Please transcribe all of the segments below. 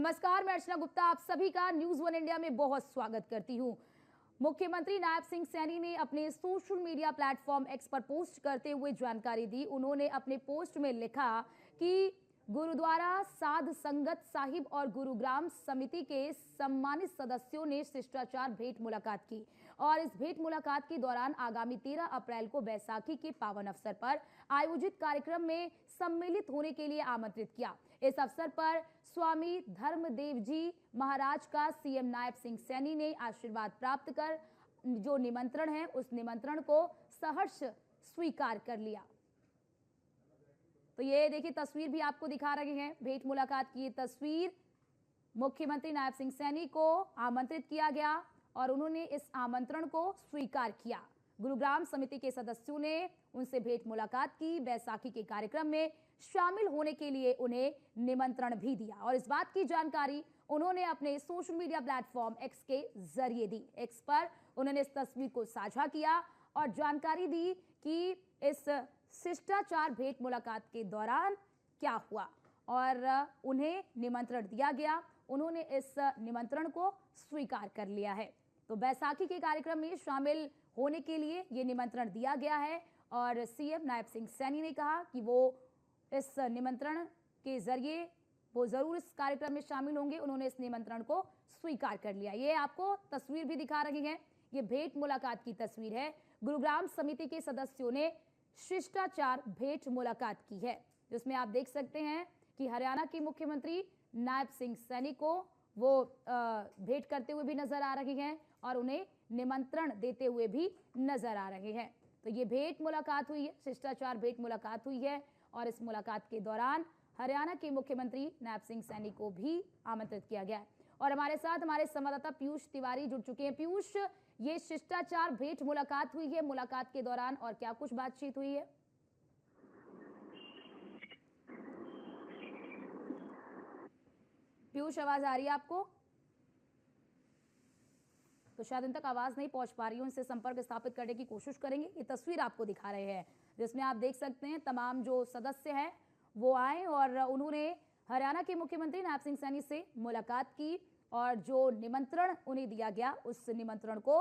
नमस्कार, मैं अर्चना गुप्ता आप सभी का न्यूज़ वन इंडिया में बहुत स्वागत करती हूं। मुख्यमंत्री नायब सिंह सैनी ने अपने सोशल मीडिया प्लेटफॉर्म एक्स पर पोस्ट करते हुए जानकारी दी। उन्होंने अपने पोस्ट में लिखा कि गुरुद्वारा साध संगत साहिब और गुरुग्राम समिति के सम्मानित सदस्यों ने शिष्टाचार भेंट मुलाकात की और इस भेंट मुलाकात के दौरान आगामी 13 अप्रैल को बैसाखी के पावन अवसर पर आयोजित कार्यक्रम में सम्मिलित होने के लिए आमंत्रित किया। इस अवसर पर स्वामी धर्मदेव जी महाराज का सीएम नायब सिंह सैनी ने आशीर्वाद प्राप्त कर जो निमंत्रण है उस निमंत्रण को सहर्ष स्वीकार कर लिया। तो ये देखिए तस्वीर भी आपको दिखा रहे हैं, भेंट मुलाकात की ये तस्वीर। मुख्यमंत्री नायब सिंह सैनी को आमंत्रित किया गया और उन्होंने इस आमंत्रण को स्वीकार किया। गुरुग्राम समिति के सदस्यों ने उनसे भेंट मुलाकात की, बैसाखी के कार्यक्रम में शामिल होने के लिए उन्हें निमंत्रण भी दिया और इस बात की जानकारी उन्होंने अपने सोशल मीडिया प्लेटफॉर्म एक्स के जरिए दी। एक्स पर उन्होंने इस तस्वीर को साझा किया और जानकारी दी कि इस शिष्टाचार भेंट मुलाकात के दौरान क्या हुआ और उन्हें निमंत्रण दिया गया। उन्होंने इस निमंत्रण को स्वीकार कर लिया है। तो बैसाखी के कार्यक्रम में शामिल होने के लिए ये निमंत्रण दिया गया है और सीएम नायब सिंह सैनी ने कहा कि वो इस निमंत्रण के जरिए वो जरूर इस कार्यक्रम में शामिल होंगे। उन्होंने इस निमंत्रण को स्वीकार कर लिया। ये आपको तस्वीर भी दिखा रही हैं, ये भेंट मुलाकात की तस्वीर है। गुरुग्राम समिति के सदस्यों ने शिष्टाचार भेंट मुलाकात की है, जिसमें आप देख सकते हैं कि हरियाणा के मुख्यमंत्री नायब सिंह सैनी को वो भेंट करते हुए भी नजर आ रही हैं और उन्हें निमंत्रण देते हुए भी नजर आ रहे हैं। तो ये भेंट मुलाकात हुई है, शिष्टाचार भेंट मुलाकात हुई है और इस मुलाकात के दौरान हरियाणा के मुख्यमंत्री नायब सिंह सैनी को भी आमंत्रित किया गया है। और हमारे साथ हमारे संवाददाता पीयूष तिवारी जुड़ चुके हैं। पीयूष, ये शिष्टाचार भेंट मुलाकात हुई है, मुलाकात के दौरान और क्या कुछ बातचीत हुई है? पीयूष, आवाज आ रही है आपको? तो शायद इन तक आवाज नहीं पहुंच पा रही हूं, इनसे संपर्क स्थापित करने की कोशिश करेंगे। ये तस्वीर आपको दिखा रहे हैं जिसमें आप देख सकते हैं तमाम जो सदस्य हैं वो आए और उन्होंने हरियाणा के मुख्यमंत्री नायब सिंह सैनी से मुलाकात की और जो निमंत्रण उन्हें दिया गया उस निमंत्रण को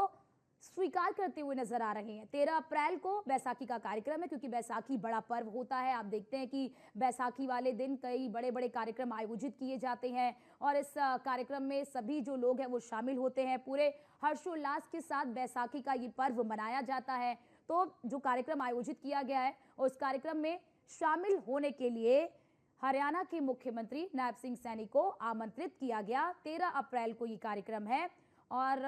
स्वीकार करते हुए नजर आ रहे हैं। 13 अप्रैल को बैसाखी का कार्यक्रम है, क्योंकि बैसाखी बड़ा पर्व होता है। आप देखते हैं कि बैसाखी वाले दिन कई बड़े बड़े कार्यक्रम आयोजित किए जाते हैं और इस कार्यक्रम में सभी जो लोग हैं वो शामिल होते हैं। पूरे हर्षोल्लास के साथ बैसाखी का ये पर्व मनाया जाता है। तो जो कार्यक्रम आयोजित किया गया है उस कार्यक्रम में शामिल होने के लिए हरियाणा के मुख्यमंत्री नायब सिंह सैनी को आमंत्रित किया गया। 13 अप्रैल को ये कार्यक्रम है और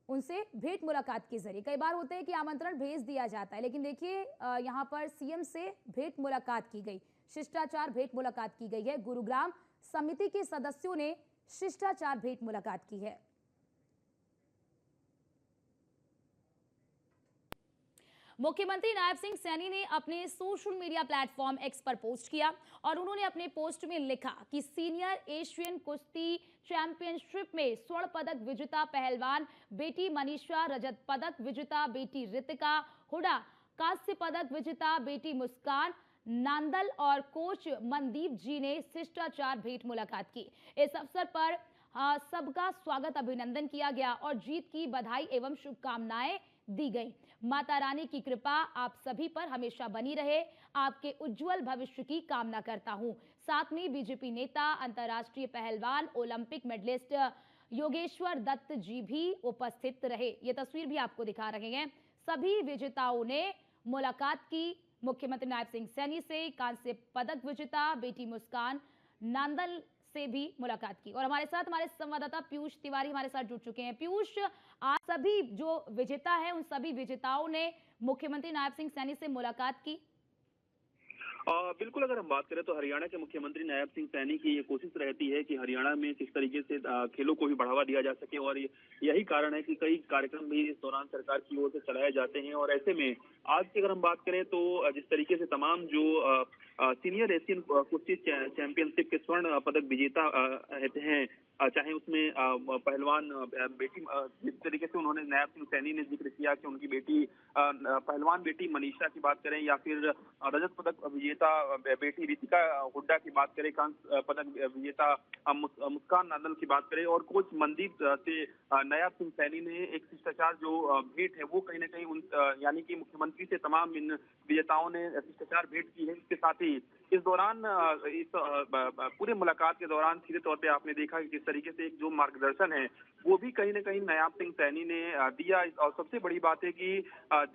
उनसे भेंट मुलाकात के जरिए, कई बार होते हैं कि आमंत्रण भेज दिया जाता है, लेकिन देखिए यहां पर सीएम से भेंट मुलाकात की गई, शिष्टाचार भेंट मुलाकात की गई है। गुरुग्राम समिति के सदस्यों ने शिष्टाचार भेंट मुलाकात की है। मुख्यमंत्री नायब सिंह सैनी ने अपने सोशल मीडिया प्लेटफॉर्म एक्स पर पोस्ट किया और उन्होंने अपने पोस्ट में लिखा कि सीनियर एशियन कुश्ती चैंपियनशिप में स्वर्ण पदक विजेता पहलवान बेटी मनीषा, रजत पदक विजेता बेटी रितिका हुडा, कांस्य पदक विजेता बेटी मुस्कान नांदल और कोच मनदीप जी ने शिष्टाचार भेंट मुलाकात की। इस अवसर पर सबका स्वागत अभिनंदन किया गया और जीत की बधाई एवं शुभकामनाएं दी गई। माता रानी की कृपा आप सभी पर हमेशा बनी रहे, आपके उज्जवल भविष्य की कामना करता हूं। साथ में बीजेपी नेता, अंतर्राष्ट्रीय पहलवान, ओलंपिक मेडलिस्ट योगेश्वर दत्त जी भी उपस्थित रहे। ये तस्वीर भी आपको दिखा रहे हैं। सभी विजेताओं ने मुलाकात की मुख्यमंत्री नायब सिंह सैनी से। कांस्य पदक विजेता बेटी मुस्कान नांदल से भी मुलाकात की और हमारे साथ हमारे संवाददाता पीयूष तिवारी हमारे साथ जुड़ चुके हैं। पीयूष, आज सभी जो विजेता हैं उन सभी विजेताओं ने मुख्यमंत्री नायब सिंह सैनी से मुलाकात की। बिल्कुल, अगर हम बात करें तो हरियाणा के मुख्यमंत्री नायब सिंह सैनी की ये कोशिश रहती है कि हरियाणा में किस तरीके से खेलों को भी बढ़ावा दिया जा सके और यही कारण है कि कई कार्यक्रम भी इस दौरान सरकार की ओर से चलाए जाते हैं। और ऐसे में आज की अगर हम बात करें तो जिस तरीके से तमाम जो सीनियर एशियन कुश्ती चैंपियनशिप के स्वर्ण पदक विजेता हैं। चाहे उसमें पहलवान बेटी, जिस तरीके से उन्होंने नायब सिंह सैनी ने जिक्र किया कि उनकी बेटी पहलवान बेटी मनीषा की बात करें, या फिर रजत पदक विजेता बेटी रितिका हुड्डा की बात करें, कांस्य पदक विजेता मुस्कान नादल की बात करें, और कोच मनदीप से नायब सिंह सैनी ने एक शिष्टाचार जो भेंट है वो कहीं ना कहीं उन यानी कि मुख्यमंत्री से तमाम इन विजेताओं ने शिष्टाचार भेंट की है। इसके साथ ही इस दौरान इस पूरे मुलाकात के दौरान सीधे तौर पे आपने देखा कि किस तरीके से एक जो मार्गदर्शन है वो भी कहीं ना कहीं नायब सिंह सैनी ने दिया। और सबसे बड़ी बात है कि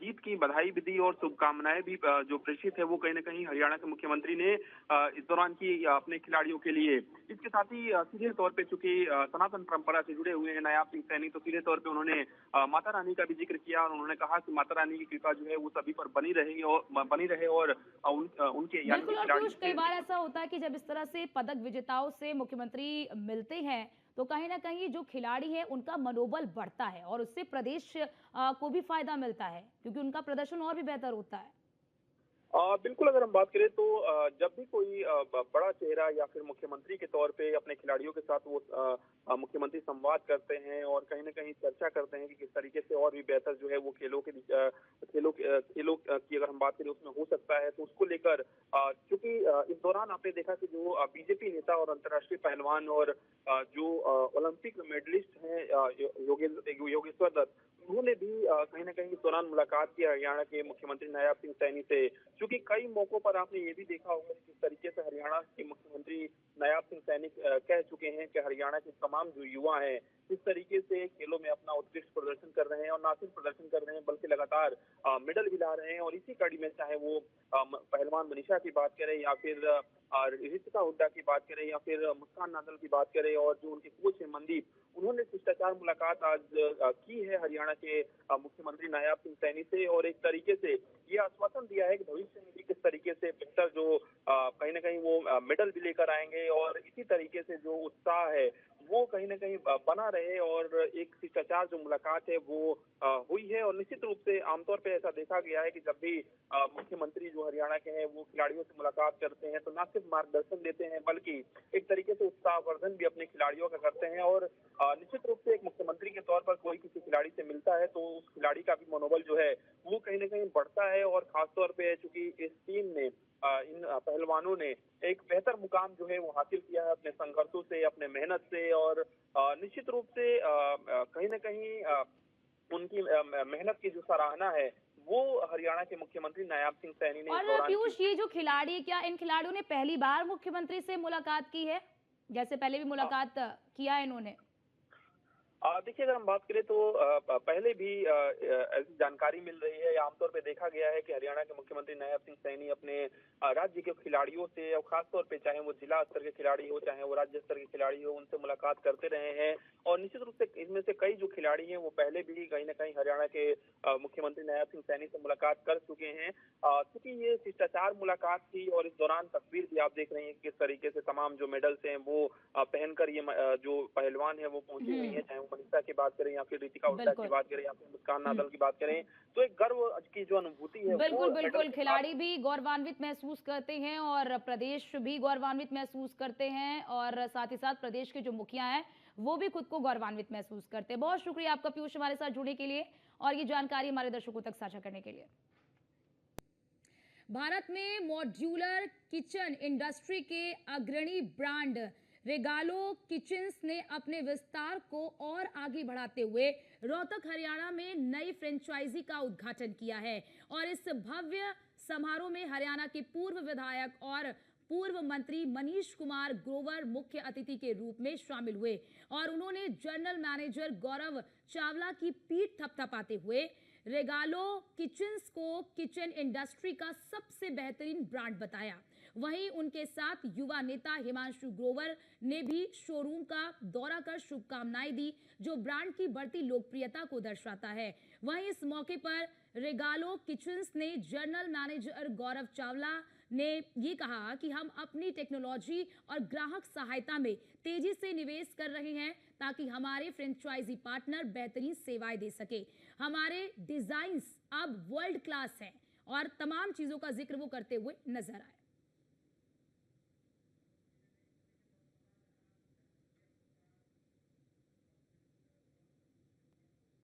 जीत की बधाई भी दी और शुभकामनाएं भी जो प्रेषित है वो कहीं ना कहीं हरियाणा के मुख्यमंत्री ने इस दौरान की अपने खिलाड़ियों के लिए। इसके साथ ही सीधे तौर पे चूंकि सनातन परंपरा से जुड़े हुए हैं नायब सिंह सैनी, तो सीधे तौर पे उन्होंने माता रानी का भी जिक्र किया और उन्होंने कहा कि माता रानी की कृपा जो है वो सभी पर बनी रहे और उनके यानी बिल्कुल। और पीयूष, कई बार ऐसा होता है कि जब इस तरह से पदक विजेताओं से मुख्यमंत्री मिलते हैं तो कहीं ना कहीं जो खिलाड़ी है उनका मनोबल बढ़ता है और उससे प्रदेश को भी फायदा मिलता है क्योंकि उनका प्रदर्शन और भी बेहतर होता है। बिल्कुल, अगर हम बात करें तो जब भी कोई बड़ा चेहरा या फिर मुख्यमंत्री के तौर पे अपने खिलाड़ियों के साथ वो मुख्यमंत्री संवाद करते हैं और कहीं ना कहीं चर्चा करते हैं कि किस तरीके से और भी बेहतर जो है वो खेलों की अगर हम बात करें उसमें हो सकता है, तो उसको लेकर क्योंकि इस दौरान आपने देखा कि जो बीजेपी नेता और अंतर्राष्ट्रीय पहलवान और जो ओलंपिक मेडलिस्ट हैं योगेश्वर दत्त, उन्होंने भी कहीं ना कहीं इस दौरान मुलाकात की हरियाणा के मुख्यमंत्री नायब सिंह सैनी से। क्योंकि कई मौकों पर आपने ये भी देखा होगा कि किस तरीके से हरियाणा के मुख्यमंत्री नायब सिंह सैनी कह चुके हैं कि हरियाणा के तमाम जो युवा हैं किस तरीके से खेलों में अपना उत्कृष्ट प्रदर्शन कर रहे हैं और ना सिर्फ प्रदर्शन कर रहे हैं बल्कि लगातार मेडल भी ला रहे हैं। और इसी कड़ी में चाहे वो पहलवान मनीषा की बात करें या फिर रितिका हुड्डा की बात करें या फिर मुस्कान नादल की बात करें और जो उनके कोच हैं मनदीप, उन्होंने शिष्टाचार मुलाकात आज की है हरियाणा के मुख्यमंत्री नायब सिंह सैनी से और एक तरीके से ये आश्वासन दिया है कि भविष्य में भी किस तरीके से बेहतर जो कहीं ना कहीं वो मेडल भी लेकर आएंगे और इसी तरीके से जो उत्साह है वो कहीं ना कहीं बना रहे। और एक शिष्टाचार जो मुलाकात है वो हुई है और निश्चित रूप से आमतौर पे ऐसा देखा गया है कि जब भी मुख्यमंत्री जो हरियाणा के हैं वो खिलाड़ियों से मुलाकात करते हैं तो न सिर्फ मार्गदर्शन देते हैं बल्कि एक तरीके से उत्साहवर्धन भी अपने खिलाड़ियों का करते हैं। और निश्चित रूप से एक मुख्यमंत्री के तौर पर कोई किसी खिलाड़ी से मिलता है तो उस खिलाड़ी का भी मनोबल जो है वो कहीं ना कहीं बढ़ता है। और खासतौर पे चूंकि इस टीम ने इन पहलवानों ने एक बेहतर मुकाम जो है वो हासिल किया है अपने संघर्षों से, अपने मेहनत से और निश्चित रूप से कहीं ना कहीं उनकी मेहनत की जो सराहना है वो हरियाणा के मुख्यमंत्री नायब सिंह सैनी ने और पीयूष, ये जो खिलाड़ी, क्या इन खिलाड़ियों ने पहली बार मुख्यमंत्री से मुलाकात की है, जैसे पहले भी मुलाकात किया है इन्होंने? देखिए, अगर हम बात करें तो पहले भी ऐसी जानकारी मिल रही है। आमतौर पे देखा गया है कि हरियाणा के मुख्यमंत्री नायब सिंह सैनी अपने राज्य के खिलाड़ियों से और खासतौर पे चाहे वो जिला स्तर के खिलाड़ी हो चाहे वो राज्य स्तर के खिलाड़ी हो उनसे मुलाकात करते रहे हैं। और निश्चित रूप से इनमें से कई जो खिलाड़ी हैं वो पहले भी कहीं ना कहीं हरियाणा के मुख्यमंत्री नायब सिंह सैनी से मुलाकात कर चुके हैं। क्योंकि ये शिष्टाचार मुलाकात थी और इस दौरान तस्वीर भी आप देख रहे हैं किस तरीके से तमाम जो मेडल्स हैं वो पहनकर ये जो पहलवान है वो पहुंची हुई है, चाहे मनीषा की बात करें या फिर रितिका हुड्डा की बात करें या फिर मुस्कान नादल की बात करें, तो एक गर्व की जो अनुभूति है बिल्कुल बिल्कुल, खिलाड़ी भी गौरवान्वित महसूस करते हैं और प्रदेश भी गौरवान्वित महसूस करते हैं और साथ ही साथ प्रदेश के जो मुखिया हैं वो भी खुद को गौरवान्वित महसूस करते हैं। बहुत शुक्रिया आपका पीयूष हमारे साथ जुड़ने के लिए और ये जानकारी हमारे दर्शकों तक साझा करने के लिए। भारत में मॉड्यूलर किचन इंडस्ट्री के अग्रणी ब्रांड रेगालो किचन्स ने अपने विस्तार को और आगे बढ़ाते हुए रोहतक हरियाणा में नई फ्रेंचाइजी का उद्घाटन किया है और इस भव्य समारोह में हरियाणा के पूर्व विधायक और पूर्व मंत्री मनीष कुमार ग्रोवर मुख्य अतिथि के रूप में शामिल हुए और उन्होंने जनरल मैनेजर गौरव चावला की पीठ थपथपाते हुए रेगालो किचन्स को किचन इंडस्ट्री का सबसे बेहतरीन ब्रांड बताया। वहीं उनके साथ युवा नेता हिमांशु ग्रोवर ने भी शोरूम का दौरा कर शुभकामनाएं दी जो ब्रांड की बढ़ती लोकप्रियता को दर्शाता है। वहीं इस मौके पर रेगालो किचन्स ने जनरल मैनेजर गौरव चावला ने ये कहा कि हम अपनी टेक्नोलॉजी और ग्राहक सहायता में तेजी से निवेश कर रहे हैं ताकि हमारे फ्रेंचाइजी पार्टनर बेहतरीन सेवाएं दे सके। हमारे डिजाइन्स अब वर्ल्ड क्लास हैं और तमाम चीजों का जिक्र वो करते हुए नजर आए।